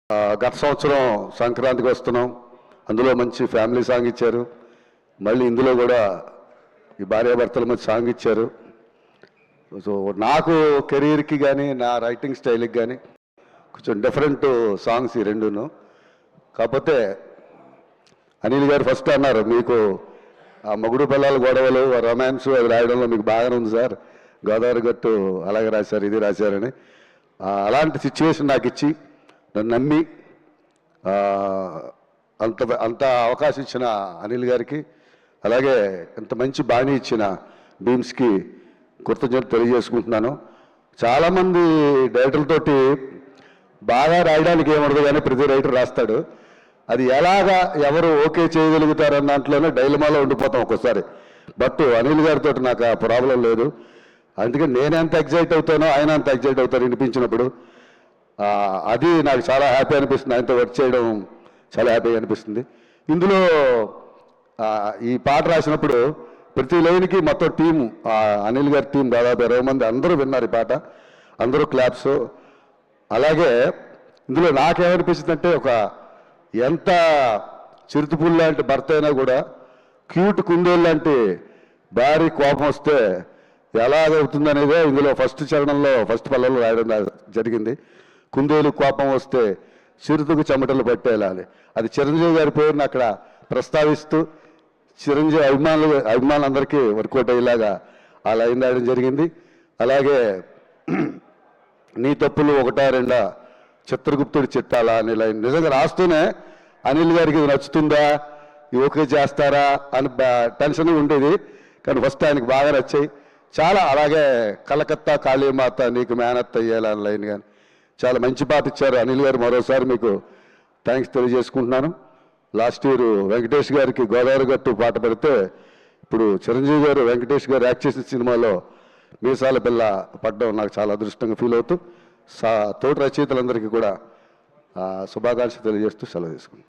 గత సంవత్సరం సంక్రాంతికి వస్తున్నాం, అందులో మంచి ఫ్యామిలీ సాంగ్ ఇచ్చారు. మళ్ళీ ఇందులో కూడా ఈ భార్యాభర్తల మధ్య సాంగ్ ఇచ్చారు. సో నాకు కెరీర్కి కానీ నా రైటింగ్ స్టైల్కి కానీ కొంచెం డిఫరెంట్ సాంగ్స్ ఈ రెండును. కాకపోతే అనిల్ గారు ఫస్ట్ అన్నారు, మీకు ఆ మొగుడు పిల్లల గొడవలు రొమాన్స్ అది రాయడంలో మీకు బాగానే ఉంది సార్, గోదావరి గట్టు అలాగే రాశారు ఇది రాశారని. అలాంటి సిచ్యువేషన్ నాకు ఇచ్చి నన్ను నమ్మి అంత అవకాశం ఇచ్చిన అనిల్ గారికి, అలాగే ఎంత మంచి బాణీ ఇచ్చిన బీమ్స్కి కృతజ్ఞతలు తెలియజేసుకుంటున్నాను. చాలామంది డైరెక్టర్లతోటి బాగా రాయడానికి ఏమడదు కానీ ప్రతి రైటర్ రాస్తాడు, అది ఎలాగా ఎవరు ఓకే చేయగలుగుతారన్న దాంట్లోనే డైలమాలో ఉండిపోతాం ఒక్కోసారి. బట్ అనిల్ గారితో నాకు ఆ ప్రాబ్లం లేదు. అందుకని నేను ఎంత ఎగ్జైట్ అవుతానో ఆయన అంత ఎగ్జైట్ అవుతారు వినిపించినప్పుడు. అది నాకు చాలా హ్యాపీ అనిపిస్తుంది, ఆయనతో వర్క్ చేయడం చాలా హ్యాపీగా అనిపిస్తుంది. ఇందులో ఈ పాట రాసినప్పుడు ప్రతి లైన్కి మొత్తం టీము, అనిల్ గారి టీం దాదాపు 20 మంది అందరూ విన్నారు ఈ పాట, అందరూ క్లాప్స్. అలాగే ఇందులో నాకేమనిపిస్తుందంటే, ఒక ఎంత చిరుతుపుల్ లాంటి భర్త అయినా కూడా క్యూట్ కుందేలు లాంటి భారీ కోపం వస్తే ఎలాగవుతుంది అనేదే ఇందులో ఫస్ట్ చరణంలో ఫస్ట్ పల్లెలో రాయడం జరిగింది. కుందేలు కోపం వస్తే చిరుతుకు చెమటలు పట్టేయాలి, అది చిరంజీవి గారి పేరును అక్కడ ప్రస్తావిస్తూ చిరంజీవి అభిమానులందరికీ వర్కౌట్ అయ్యేలాగా ఆ లైన్ రాయడం జరిగింది. అలాగే నీ తప్పులు ఒకటా రెండా చిత్రగుప్తుడి చిట్టాలా అనే లైన్ నిజంగా రాస్తూనే అనిల్ గారికి ఇది నచ్చుతుందా, ఇది ఓకే చేస్తారా అని టెన్షన్ ఉండేది, కానీ ఫస్ట్ ఆయనకి బాగా నచ్చాయి చాలా. అలాగే కలకత్తా కాళీమాత నీకు మేనత్ అయ్యేలా అని లైన్ కానీ చాలా మంచి పాట ఇచ్చారు అనిల్ గారు. మరోసారి మీకు థ్యాంక్స్ తెలియజేసుకుంటున్నాను. లాస్ట్ ఇయర్ వెంకటేష్ గారికి గోదావరి గట్టు పాట పెడితే, ఇప్పుడు చిరంజీవి గారు వెంకటేష్ గారు యాక్ట్ చేసిన సినిమాలో మీసాల పిల్ల పడ్డం నాకు చాలా అదృష్టంగా ఫీల్ అవుతూ తోటి రచయితలందరికీ కూడా శుభాకాంక్షలు తెలియజేస్తూ సెలవు తీసుకున్నాను.